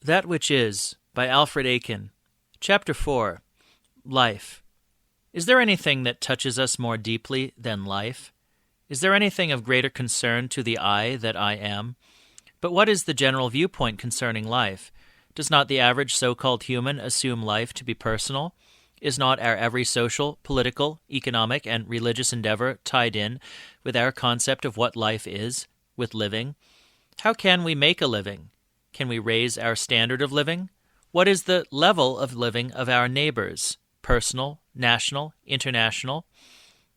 That Which Is, by Alfred Aiken. Chapter 4. Life. Is there anything that touches us more deeply than life? Is there anything of greater concern to the I that I am? But what is the general viewpoint concerning life? Does not the average so-called human assume life to be personal? Is not our every social, political, economic, and religious endeavor tied in with our concept of what life is, with living? How can we make a living? Can we raise our standard of living? What is the level of living of our neighbors, personal, national, international?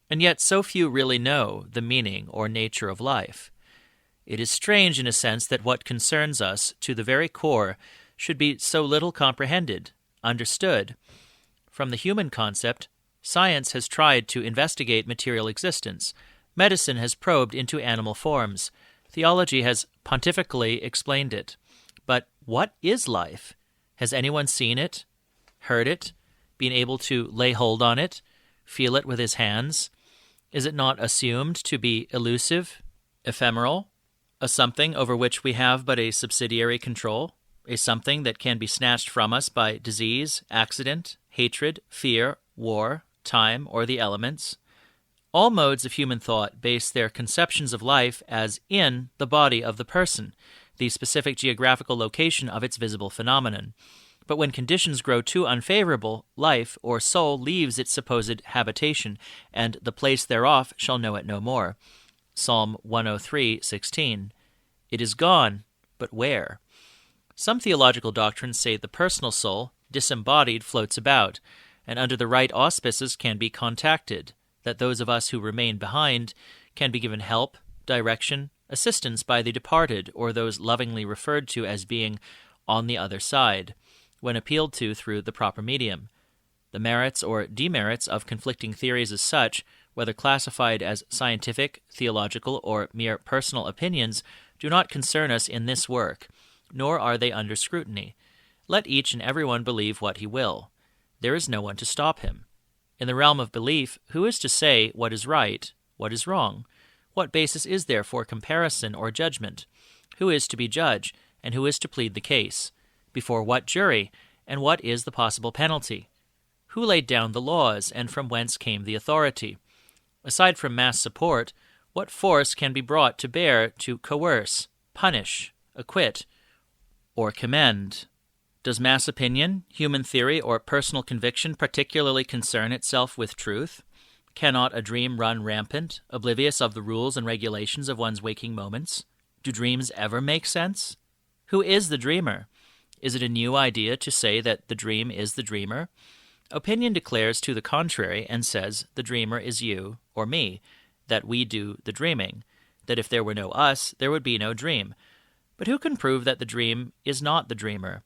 And yet so few really know the meaning or nature of life. It is strange in a sense that what concerns us to the very core should be so little comprehended, understood. From the human concept, science has tried to investigate material existence. Medicine has probed into animal forms. Theology has pontifically explained it. But what is life? Has anyone seen it, heard it, been able to lay hold on it, feel it with his hands? Is it not assumed to be illusive, ephemeral, a something over which we have but a subsidiary control, a something that can be snatched from us by disease, accident, hatred, fear, war, time, or the elements? All modes of human thought base their conceptions of life as in the body of the person, the specific geographical location of its visible phenomenon. But when conditions grow too unfavorable, life or soul leaves its supposed habitation, and the place thereof shall know it no more. Psalm 103:16. It is gone, but where? Some theological doctrines say the personal soul, disembodied, floats about, and under the right auspices can be contacted, that those of us who remain behind can be given help, direction, assistance by the departed or those lovingly referred to as being on the other side, when appealed to through the proper medium. The merits or demerits of conflicting theories as such, whether classified as scientific, theological, or mere personal opinions, do not concern us in this work, nor are they under scrutiny. Let each and every one believe what he will. There is no one to stop him. In the realm of belief, who is to say what is right, what is wrong? What basis is there for comparison or judgment? Who is to be judge, and who is to plead the case? Before what jury, and what is the possible penalty? Who laid down the laws, and from whence came the authority? Aside from mass support, what force can be brought to bear to coerce, punish, acquit, or commend? Does mass opinion, human theory, or personal conviction particularly concern itself with truth? Cannot a dream run rampant, oblivious of the rules and regulations of one's waking moments? Do dreams ever make sense? Who is the dreamer? Is it a new idea to say that the dream is the dreamer? Opinion declares to the contrary and says the dreamer is you or me, that we do the dreaming, that if there were no us, there would be no dream. But who can prove that the dream is not the dreamer?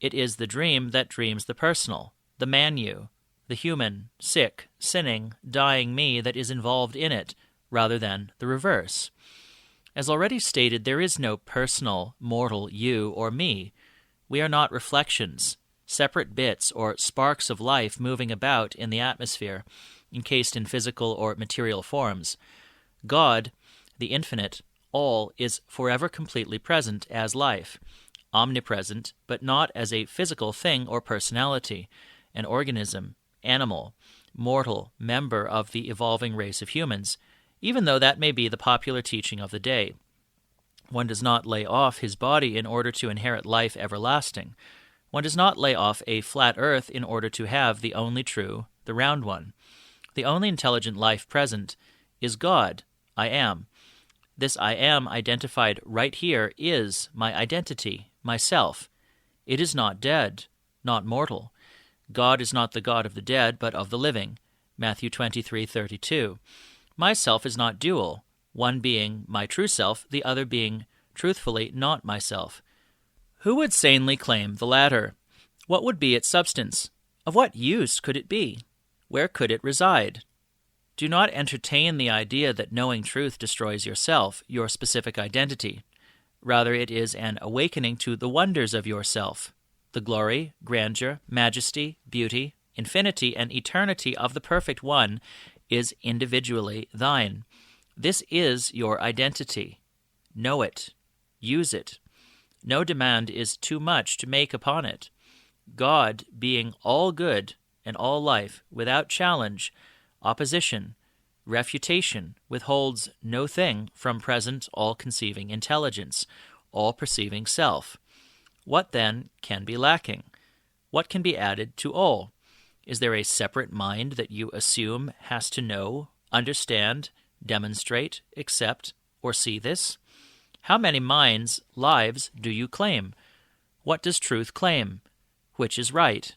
It is the dream that dreams the personal, the man-you, the human, sick, sinning, dying me that is involved in it, rather than the reverse. As already stated, there is no personal, mortal you or me. We are not reflections, separate bits or sparks of life moving about in the atmosphere, encased in physical or material forms. God, the infinite, all, is forever completely present as life, omnipresent, but not as a physical thing or personality, an organism, animal, mortal, member of the evolving race of humans, even though that may be the popular teaching of the day. One does not lay off his body in order to inherit life everlasting. One does not lay off a flat earth in order to have the only true, the round one. The only intelligent life present is God, I am. This I am identified right here is my identity, myself. It is not dead, not mortal. God is not the God of the dead, but of the living. Matthew 23:32. Myself is not dual, one being my true self, the other being truthfully not myself. Who would sanely claim the latter? What would be its substance? Of what use could it be? Where could it reside? Do not entertain the idea that knowing truth destroys yourself, your specific identity. Rather, it is an awakening to the wonders of yourself. The glory, grandeur, majesty, beauty, infinity, and eternity of the Perfect One is individually thine. This is your identity. Know it. Use it. No demand is too much to make upon it. God, being all good and all life, without challenge, opposition, refutation, withholds no thing from present all-conceiving intelligence, all-perceiving self. What, then, can be lacking? What can be added to all? Is there a separate mind that you assume has to know, understand, demonstrate, accept, or see this? How many minds, lives do you claim? What does truth claim? Which is right?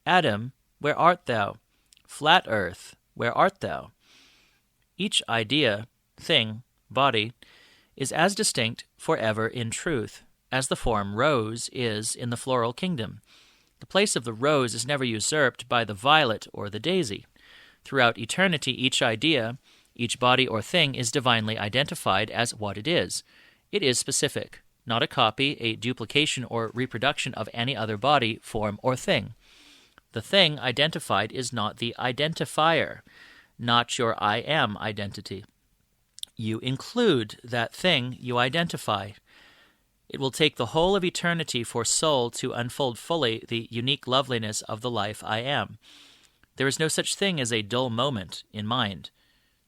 Adam, where art thou? Flat earth, where art thou? Each idea, thing, body, is as distinct forever in truth as the form rose is in the floral kingdom. The place of the rose is never usurped by the violet or the daisy. Throughout eternity, each idea, each body or thing is divinely identified as what it is. It is specific, not a copy, a duplication, or reproduction of any other body, form, or thing. The thing identified is not the identifier, not your I am identity. You include that thing you identify. It will take the whole of eternity for soul to unfold fully the unique loveliness of the life I am. There is no such thing as a dull moment in mind.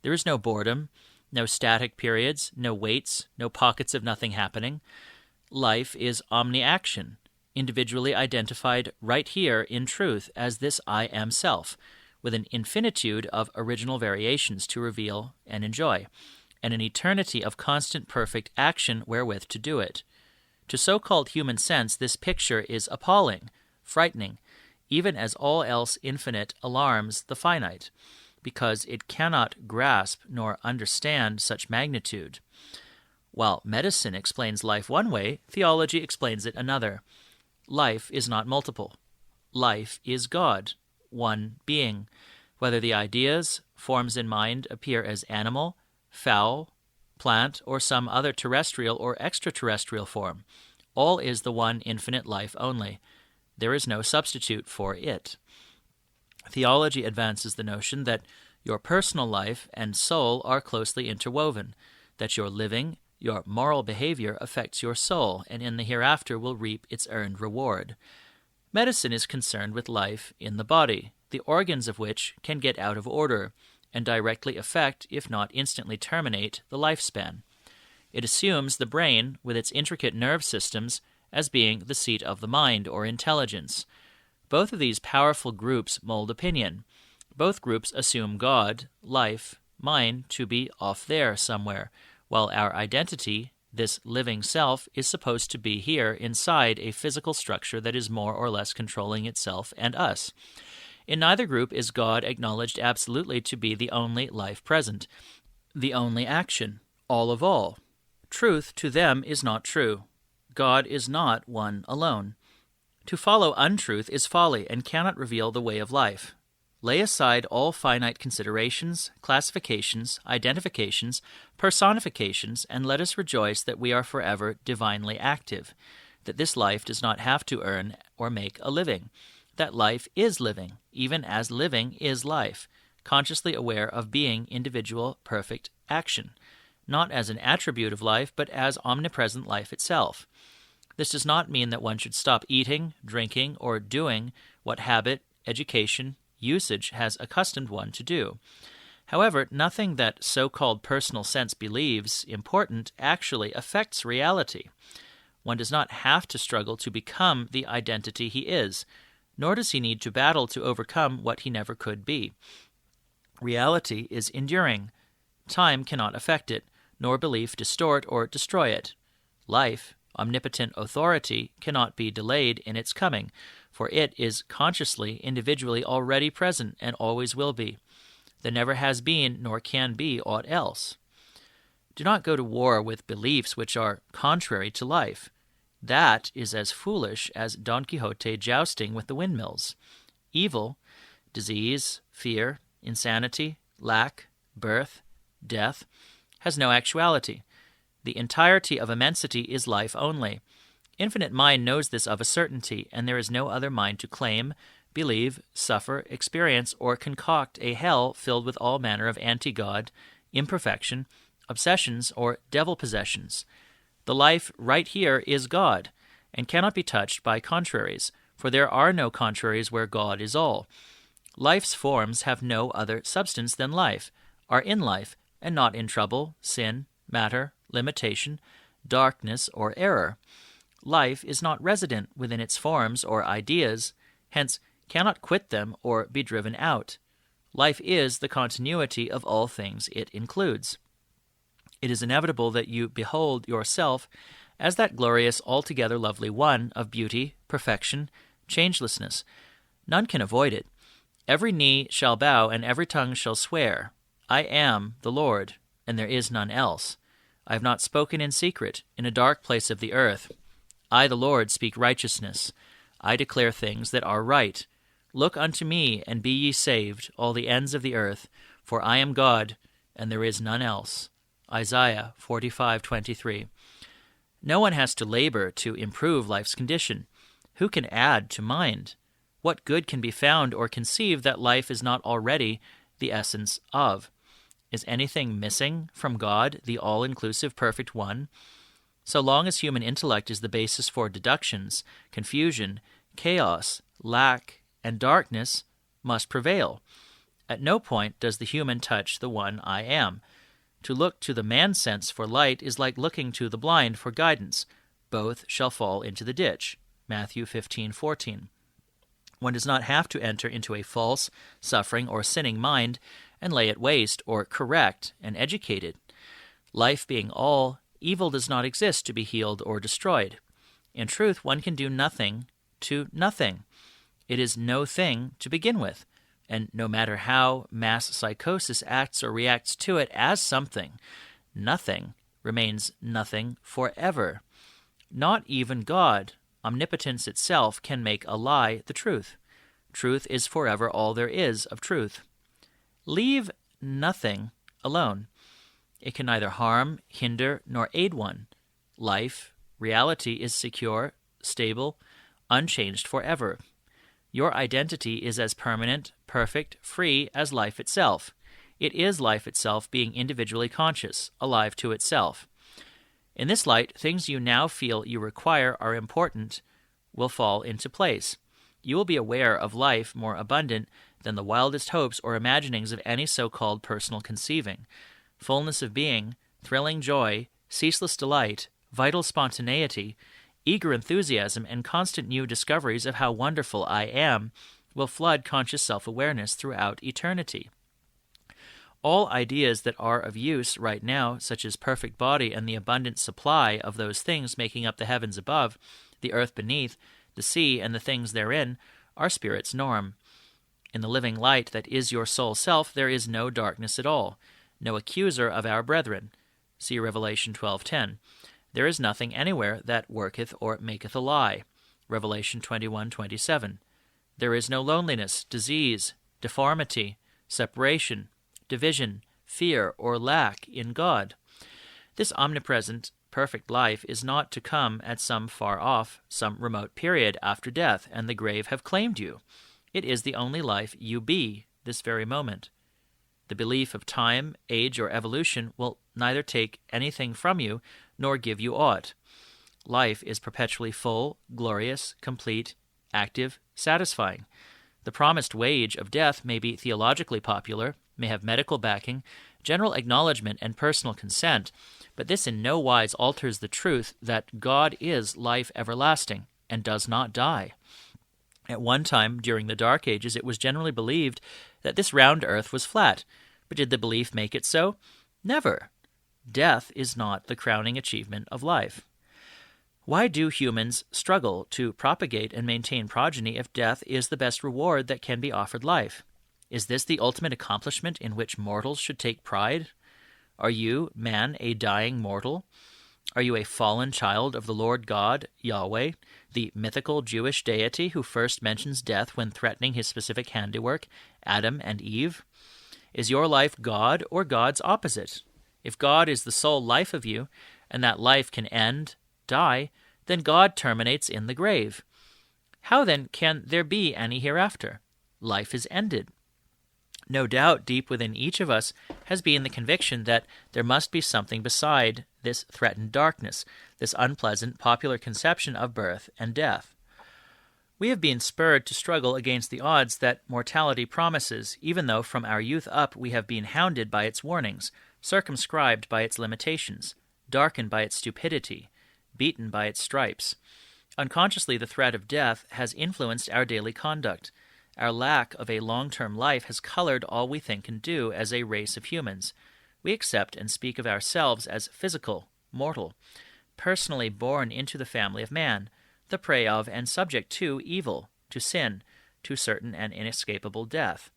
There is no boredom, no static periods, no waits, no pockets of nothing happening. Life is omni-action, individually identified right here in truth as this I am self, with an infinitude of original variations to reveal and enjoy, and an eternity of constant perfect action wherewith to do it. To so-called human sense, this picture is appalling, frightening, even as all else infinite alarms the finite, because it cannot grasp nor understand such magnitude. While medicine explains life one way, theology explains it another. Life is not multiple. Life is God, one being, whether the ideas, forms in mind appear as animal, fowl, plant, or some other terrestrial or extraterrestrial form. All is the one infinite life only. There is no substitute for it. Theology advances the notion that your personal life and soul are closely interwoven, that your living, your moral behavior affects your soul, and in the hereafter will reap its earned reward. Medicine is concerned with life in the body, the organs of which can get out of order, and directly affect, if not instantly terminate, the lifespan. It assumes the brain, with its intricate nerve systems, as being the seat of the mind or intelligence. Both of these powerful groups mold opinion. Both groups assume God, life, mind to be off there somewhere, while our identity, this living self, is supposed to be here inside a physical structure that is more or less controlling itself and us. In neither group is God acknowledged absolutely to be the only life present, the only action, all of all. Truth to them is not true. God is not one alone. To follow untruth is folly and cannot reveal the way of life. Lay aside all finite considerations, classifications, identifications, personifications, and let us rejoice that we are forever divinely active, that this life does not have to earn or make a living, that life is living, even as living is life, consciously aware of being individual, perfect action, not as an attribute of life, but as omnipresent life itself. This does not mean that one should stop eating, drinking, or doing what habit, education, usage has accustomed one to do. However, nothing that so-called personal sense believes important actually affects reality. One does not have to struggle to become the identity he is, nor does he need to battle to overcome what he never could be. Reality is enduring. Time cannot affect it, nor belief distort or destroy it. Life, omnipotent authority, cannot be delayed in its coming, for it is consciously, individually already present and always will be. There never has been nor can be aught else. Do not go to war with beliefs which are contrary to life. That is as foolish as Don Quixote jousting with the windmills. Evil, disease, fear, insanity, lack, birth, death, has no actuality. The entirety of immensity is life only. Infinite mind knows this of a certainty, and there is no other mind to claim, believe, suffer, experience, or concoct a hell filled with all manner of anti-God, imperfection, obsessions, or devil possessions. The life right here is God, and cannot be touched by contraries, for there are no contraries where God is all. Life's forms have no other substance than life, are in life, and not in trouble, sin, matter, limitation, darkness, or error. Life is not resident within its forms or ideas, hence cannot quit them or be driven out. Life is the continuity of all things it includes. It is inevitable that you behold yourself as that glorious, altogether lovely one of beauty, perfection, changelessness. None can avoid it. Every knee shall bow and every tongue shall swear, I am the Lord, and there is none else. I have not spoken in secret, in a dark place of the earth. I, the Lord, speak righteousness. I declare things that are right. Look unto me, and be ye saved, all the ends of the earth, for I am God, and there is none else. Isaiah 45:23. No one has to labor to improve life's condition. Who can add to mind? What good can be found or conceived that life is not already the essence of? Is anything missing from God, the all-inclusive perfect one? So long as human intellect is the basis for deductions, confusion, chaos, lack, and darkness must prevail. At no point does the human touch the one I am. To look to the man-sense for light is like looking to the blind for guidance. Both shall fall into the ditch. Matthew 15:14. One does not have to enter into a false, suffering, or sinning mind and lay it waste or correct and educate it. Life being all, evil does not exist to be healed or destroyed. In truth, one can do nothing to nothing. It is no thing to begin with, and no matter how mass psychosis acts or reacts to it as something, nothing remains nothing forever. Not even God, omnipotence itself, can make a lie the truth. Truth is forever all there is of truth. Leave nothing alone. It can neither harm, hinder, nor aid one. Life, reality, is secure, stable, unchanged forever. Your identity is as permanent, perfect, free as life itself. It is life itself being individually conscious, alive to itself. In this light, things you now feel you require are important will fall into place. You will be aware of life more abundant than the wildest hopes or imaginings of any so-called personal conceiving. Fullness of being, thrilling joy, ceaseless delight, vital spontaneity, eager enthusiasm, and constant new discoveries of how wonderful I am will flood conscious self-awareness throughout eternity. All ideas that are of use right now, such as perfect body and the abundant supply of those things making up the heavens above, the earth beneath, the sea and the things therein, are spirit's norm. In the living light that is your soul self, there is no darkness at all, no accuser of our brethren. See Revelation 12:10. There is nothing anywhere that worketh or maketh a lie. Revelation 21:27. There is no loneliness, disease, deformity, separation, division, fear, or lack in God. This omnipresent, perfect life is not to come at some far off, some remote period after death and the grave have claimed you. It is the only life you be this very moment. The belief of time, age, or evolution will neither take anything from you nor give you aught. Life is perpetually full, glorious, complete, active, satisfying. The promised wage of death may be theologically popular, may have medical backing, general acknowledgement, and personal consent, but this in no wise alters the truth that God is life everlasting and does not die. At one time, during the Dark Ages, it was generally believed that this round earth was flat, but did the belief make it so? Never. Death is not the crowning achievement of life. Why do humans struggle to propagate and maintain progeny if death is the best reward that can be offered life? Is this the ultimate accomplishment in which mortals should take pride? Are you, man, a dying mortal? Are you a fallen child of the Lord God, Yahweh, the mythical Jewish deity who first mentions death when threatening his specific handiwork, Adam and Eve? Is your life God or God's opposite? If God is the sole life of you, and that life can end, die, then God terminates in the grave. How then can there be any hereafter? Life is ended. No doubt deep within each of us has been the conviction that there must be something beside this threatened darkness, this unpleasant popular conception of birth and death. We have been spurred to struggle against the odds that mortality promises, even though from our youth up we have been hounded by its warnings, circumscribed by its limitations, darkened by its stupidity, beaten by its stripes. Unconsciously, the threat of death has influenced our daily conduct. Our lack of a long-term life has colored all we think and do as a race of humans. We accept and speak of ourselves as physical, mortal, personally born into the family of man, the prey of and subject to evil, to sin, to certain and inescapable death.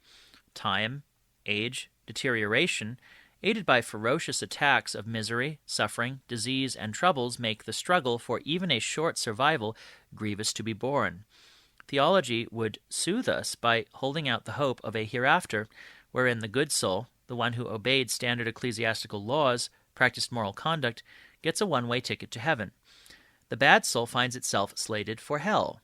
Time, age, deterioration, aided by ferocious attacks of misery, suffering, disease, and troubles, make the struggle for even a short survival grievous to be borne. Theology would soothe us by holding out the hope of a hereafter wherein the good soul, the one who obeyed standard ecclesiastical laws, practiced moral conduct, gets a one-way ticket to heaven. The bad soul finds itself slated for hell.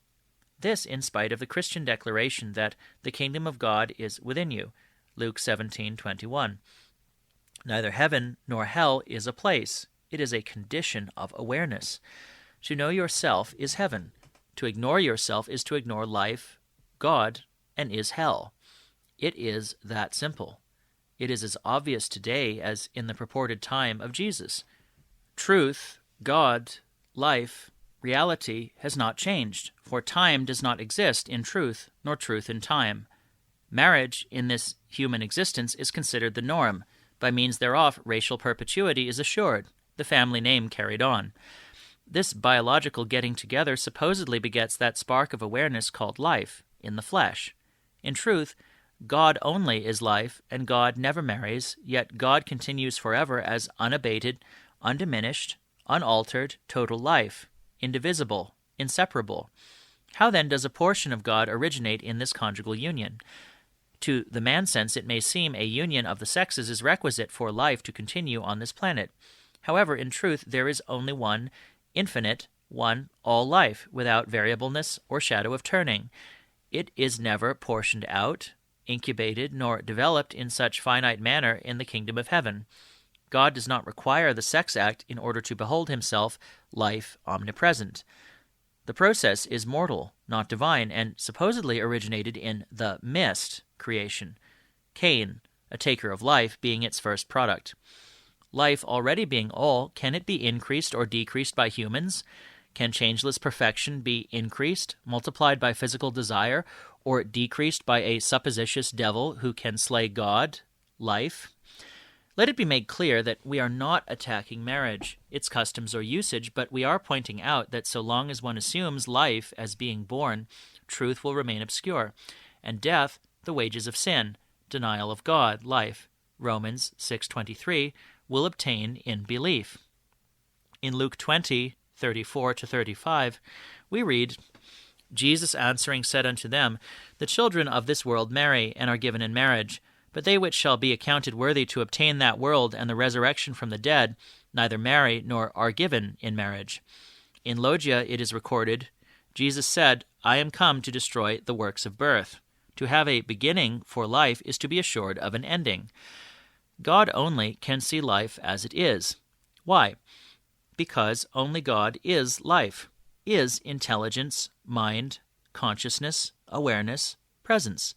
This in spite of the Christian declaration that the kingdom of God is within you, Luke 17:21. Neither heaven nor hell is a place. It is a condition of awareness. To know yourself is heaven. To ignore yourself is to ignore life, God, and is hell. It is that simple. It is as obvious today as in the purported time of Jesus. Truth, God, life, reality has not changed, for time does not exist in truth, nor truth in time. Marriage in this human existence is considered the norm. By means thereof, racial perpetuity is assured, the family name carried on. This biological getting together supposedly begets that spark of awareness called life in the flesh. In truth, God only is life, and God never marries, yet God continues forever as unabated, undiminished, unaltered, total life, indivisible, inseparable. How then does a portion of God originate in this conjugal union? To the man sense, it may seem a union of the sexes is requisite for life to continue on this planet. However, in truth, there is only one infinite, one all life, without variableness or shadow of turning. It is never portioned out, incubated, nor developed in such finite manner in the kingdom of heaven. God does not require the sex act in order to behold himself, life omnipresent. The process is mortal, not divine, and supposedly originated in the mist creation, Cain, a taker of life, being its first product. Life already being all, can it be increased or decreased by humans? Can changeless perfection be increased, multiplied by physical desire, or decreased by a supposititious devil who can slay God, life? Let it be made clear that we are not attacking marriage, its customs or usage, but we are pointing out that so long as one assumes life as being born, truth will remain obscure, and death the wages of sin, denial of God, life, Romans 6:23, will obtain in belief. In Luke 20:34-35, we read, Jesus answering said unto them, The children of this world marry, and are given in marriage. But they which shall be accounted worthy to obtain that world and the resurrection from the dead neither marry nor are given in marriage. In Logia it is recorded, Jesus said, I am come to destroy the works of birth. To have a beginning for life is to be assured of an ending. God only can see life as it is. Why? Because only God is life, is intelligence, mind, consciousness, awareness, presence.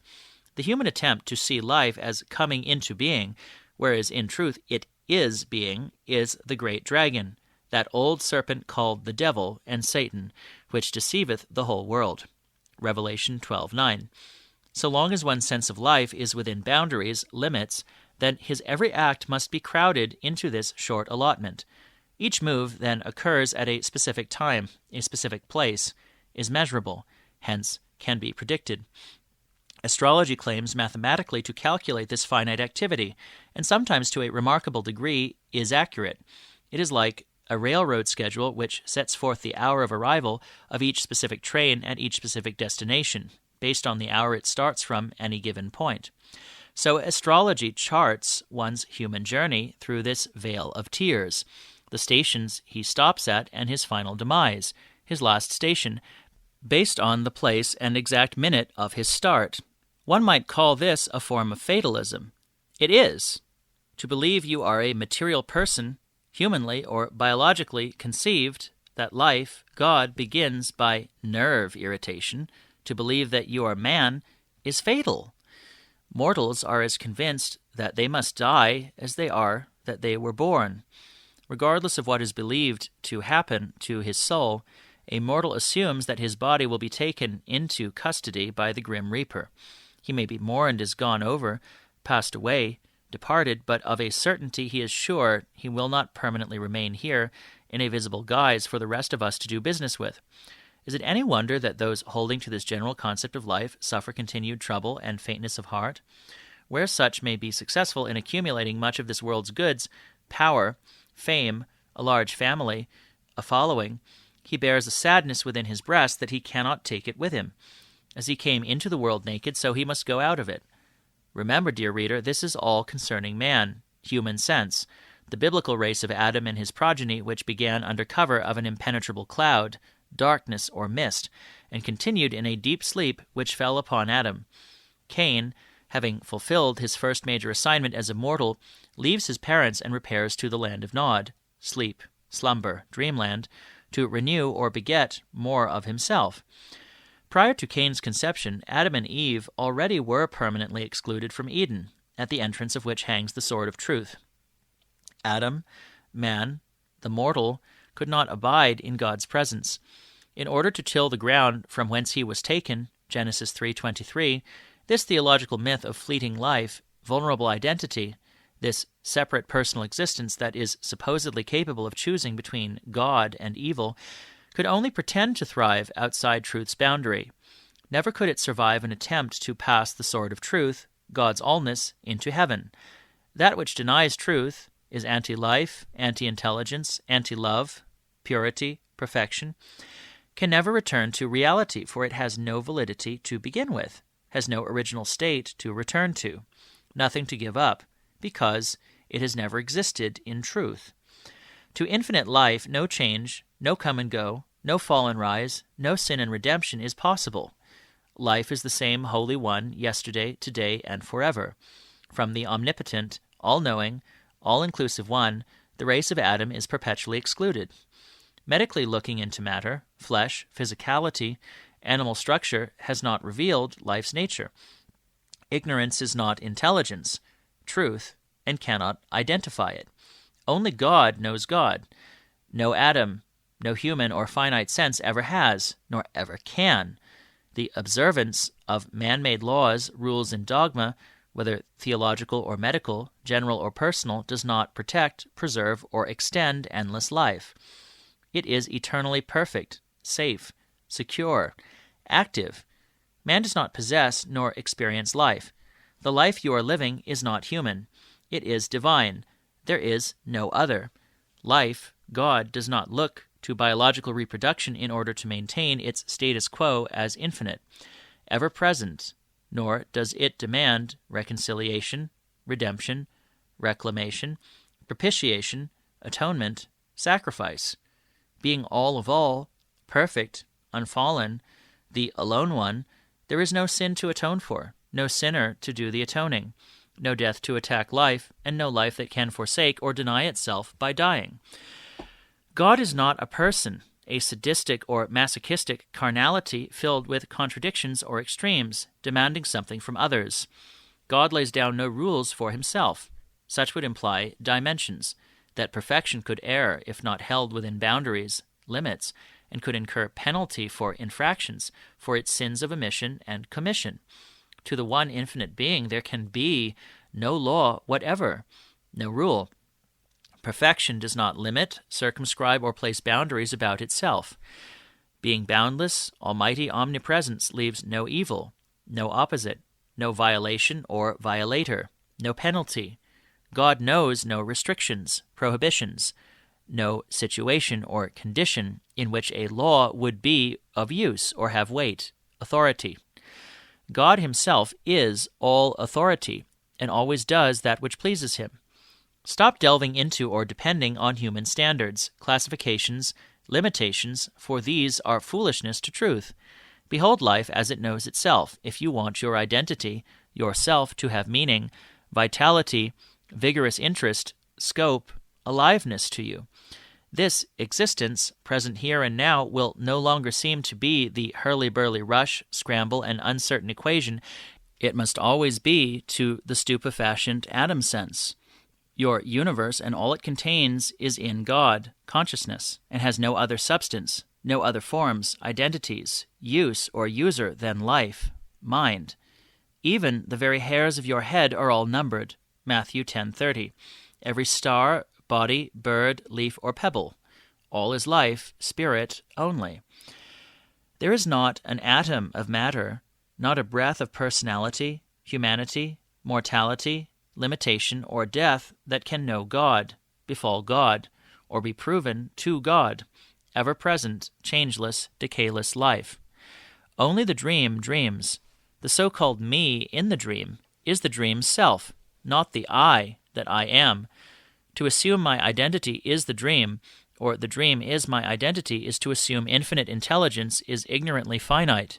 The human attempt to see life as coming into being, whereas in truth it is being, is the great dragon, that old serpent called the devil and Satan, which deceiveth the whole world. Revelation 12:9. So long as one's sense of life is within boundaries, limits, then his every act must be crowded into this short allotment. Each move then occurs at a specific time, a specific place, is measurable, hence can be predicted. Astrology claims mathematically to calculate this finite activity, and sometimes to a remarkable degree is accurate. It is like a railroad schedule which sets forth the hour of arrival of each specific train at each specific destination, based on the hour it starts from any given point. So astrology charts one's human journey through this vale of tears, the stations he stops at and his final demise, his last station, based on the place and exact minute of his start. One might call this a form of fatalism. It is. To believe you are a material person, humanly or biologically conceived, that life, God, begins by nerve irritation, to believe that you are man, is fatal. Mortals are as convinced that they must die as they are that they were born. Regardless of what is believed to happen to his soul, a mortal assumes that his body will be taken into custody by the grim reaper. He may be mourned as gone over, passed away, departed, but of a certainty he is sure he will not permanently remain here in a visible guise for the rest of us to do business with. Is it any wonder that those holding to this general concept of life suffer continued trouble and faintness of heart? Where such may be successful in accumulating much of this world's goods, power, fame, a large family, a following, he bears a sadness within his breast that he cannot take it with him. As he came into the world naked, so he must go out of it. Remember, dear reader, this is all concerning man, human sense, the biblical race of Adam and his progeny, which began under cover of an impenetrable cloud, darkness or mist, and continued in a deep sleep which fell upon Adam. Cain, having fulfilled his first major assignment as a mortal, leaves his parents and repairs to the land of Nod, sleep, slumber, dreamland, to renew or beget more of himself. Prior to Cain's conception, Adam and Eve already were permanently excluded from Eden, at the entrance of which hangs the sword of truth. Adam, man, the mortal, could not abide in God's presence. In order to till the ground from whence he was taken, Genesis 3:23, this theological myth of fleeting life, vulnerable identity, this separate personal existence that is supposedly capable of choosing between God and evil, could only pretend to thrive outside truth's boundary. Never could it survive an attempt to pass the sword of truth, God's allness, into heaven. That which denies truth is anti-life, anti-intelligence, anti-love, purity, perfection, can never return to reality, for it has no validity to begin with, has no original state to return to, nothing to give up, because it has never existed in truth. To infinite life, no change, no come and go, no fall and rise, no sin and redemption is possible. Life is the same Holy One, yesterday, today, and forever. From the omnipotent, all-knowing, all-inclusive One, the race of Adam is perpetually excluded. Medically looking into matter, flesh, physicality, animal structure has not revealed life's nature. Ignorance is not intelligence, truth, and cannot identify it. Only God knows God. No Adam, no human or finite sense ever has, nor ever can. The observance of man-made laws, rules, and dogma, whether theological or medical, general or personal, does not protect, preserve, or extend endless life. It is eternally perfect, safe, secure, active. Man does not possess nor experience life. The life you are living is not human. It is divine. There is no other. Life, God, does not look to biological reproduction in order to maintain its status quo as infinite, ever present, nor does it demand reconciliation, redemption, reclamation, propitiation, atonement, sacrifice. Being all of all, perfect, unfallen, the alone one, there is no sin to atone for, no sinner to do the atoning, no death to attack life, and no life that can forsake or deny itself by dying. God is not a person, a sadistic or masochistic carnality filled with contradictions or extremes, demanding something from others. God lays down no rules for himself. Such would imply dimensions, that perfection could err if not held within boundaries, limits, and could incur penalty for infractions, for its sins of omission and commission. To the one infinite being there can be no law whatever, no rule. Perfection does not limit, circumscribe, or place boundaries about itself. Being boundless, almighty omnipresence leaves no evil, no opposite, no violation or violator, no penalty. God knows no restrictions, prohibitions, no situation or condition in which a law would be of use or have weight, authority. God himself is all authority, and always does that which pleases him. Stop delving into or depending on human standards, classifications, limitations, for these are foolishness to truth. Behold life as it knows itself, if you want your identity, yourself, to have meaning, vitality, vigorous interest, scope, aliveness to you. This existence, present here and now, will no longer seem to be the hurly-burly rush, scramble, and uncertain equation it must always be to the stupefacient atom sense. Your universe and all it contains is in God, consciousness, and has no other substance, no other forms, identities, use or user than life, mind. Even the very hairs of your head are all numbered, Matthew 10:30. Every star, body, bird, leaf, or pebble. All is life, spirit only. There is not an atom of matter, not a breath of personality, humanity, mortality, limitation, or death that can know God, befall God, or be proven to God, ever-present, changeless, decayless life. Only the dream dreams. The so-called me in the dream is the dream's self, not the I that I am. To assume my identity is the dream, or the dream is my identity, is to assume infinite intelligence is ignorantly finite.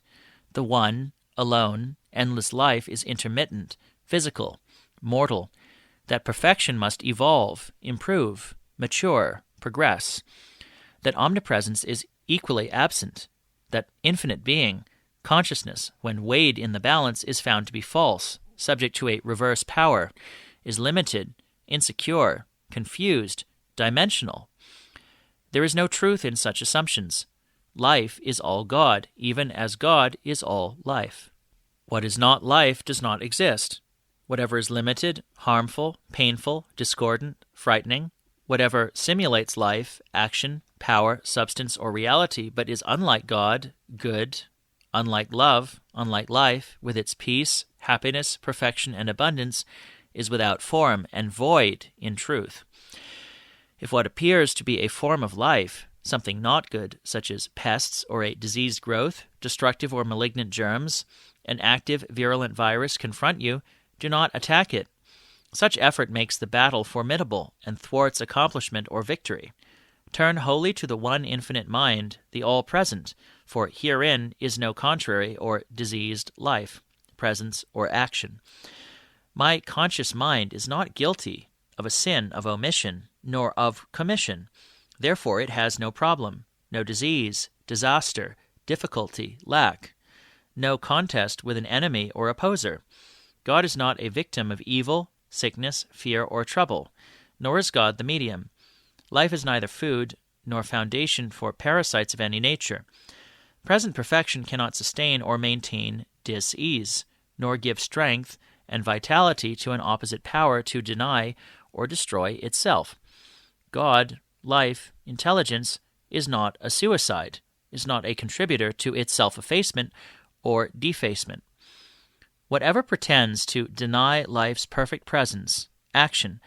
The one, alone, endless life is intermittent, physical, mortal. That perfection must evolve, improve, mature, progress. That omnipresence is equally absent. That infinite being, consciousness, when weighed in the balance, is found to be false, subject to a reverse power, is limited, insecure, confused, dimensional. There is no truth in such assumptions. Life is all God, even as God is all life. What is not life does not exist. Whatever is limited, harmful, painful, discordant, frightening, whatever simulates life, action, power, substance, or reality, but is unlike God, good, unlike love, unlike life, with its peace, happiness, perfection, and abundance, is without form and void in truth. If what appears to be a form of life, something not good, such as pests or a diseased growth, destructive or malignant germs, an active, virulent virus confront you, do not attack it. Such effort makes the battle formidable and thwarts accomplishment or victory. Turn wholly to the one infinite mind, the all-present, for herein is no contrary or diseased life, presence, or action. My conscious mind is not guilty of a sin of omission, nor of commission. Therefore it has no problem, no disease, disaster, difficulty, lack, no contest with an enemy or opposer. God is not a victim of evil, sickness, fear, or trouble, nor is God the medium. Life is neither food nor foundation for parasites of any nature. Present perfection cannot sustain or maintain dis-ease, nor give strength and vitality to an opposite power to deny or destroy itself. God, life, intelligence, is not a suicide, is not a contributor to its self-effacement or defacement. Whatever pretends to deny life's perfect presence, action,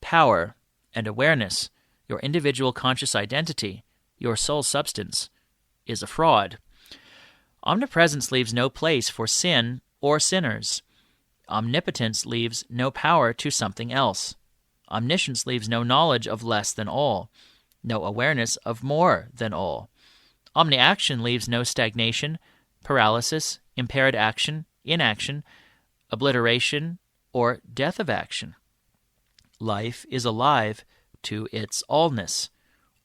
power, and awareness, your individual conscious identity, your soul substance, is a fraud. Omnipresence leaves no place for sin or sinners. Omnipotence leaves no power to something else. Omniscience leaves no knowledge of less than all, no awareness of more than all. Omniaction leaves no stagnation, paralysis, impaired action, inaction, obliteration, or death of action. Life is alive to its allness.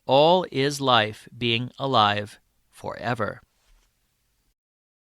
All is life being alive forever.